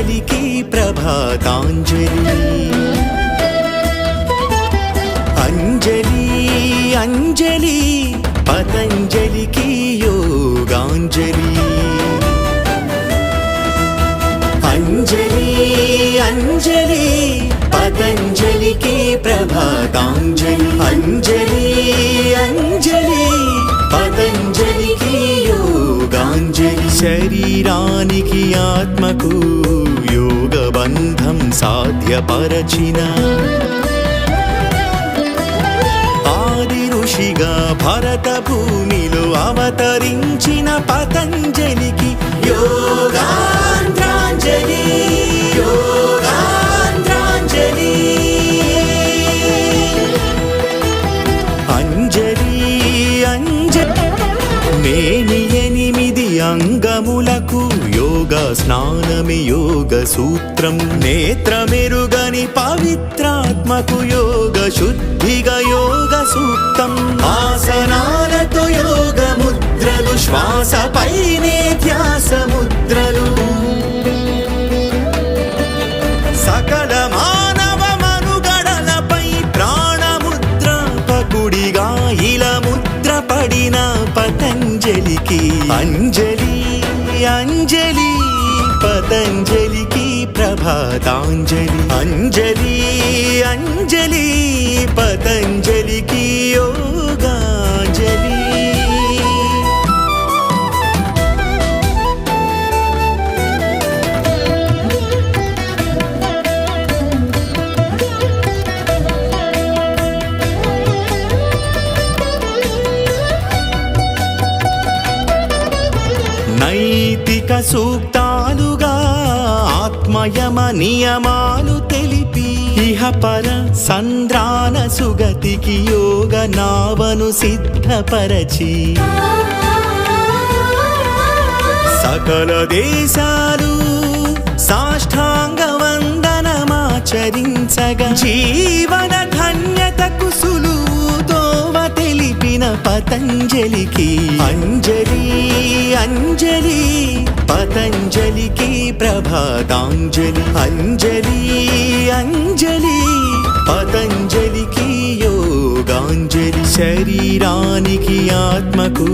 అంజలికి ప్రభాతాంజలి. అంజలి అంజలి పతంజలికి యోగాంజలి. అంజలి అంజలి పతంజలికి ప్రభాతాంజలి. అంజలి అంజలి పతంజలికి యోగాంజలి. శరీరానికి ఆత్మకు యోగ బంధం సాధ్యపరచిన ఆది ఋషిగా భరత భూమిలో అవతరించిన పతంజలికి యోగాంధ్రాంజలి యోగాంధ్రాంజలి. అంజలి అంజలి మేని 8 అంగములకు యోగ స్నానమి యోగ సూత్రం. నేత్రమెరుగని పవిత్రాత్మకు యోగ శుద్ధిగా యోగ సూక్తం. ఆసనాలతో యోగ ముద్రలు, శ్వాసపైనే ధ్యాస ముద్రలు. సకల మానవ మనుగడలపై ప్రాణముద్ర పకుడిగా ఇలా ముద్ర పడిన పతంజలికి అంజలి అంజలి పతంజలికి ప్రభాతాంజలి. అంజలి అంజలి పతంజలికి యోగాంజలి. నైతిక సూక్తాలుగా ఆత్మయమ నియమాలు తెలిపి ఇహపర సంద్రాన సుగతికి యోగ నావను సిద్ధపరచి సకల దేశాలు సాష్టాంగ వందనమాచరించగా జీవన ధన్యతకు సులువుతోవ తెలిపిన పతంజలికి అంజలి అంజలి పతంజలికి ప్రభాతాంజలి. అంజలి అంజలి పతంజలికి యోగాంజలి. శరీరానికి ఆత్మకు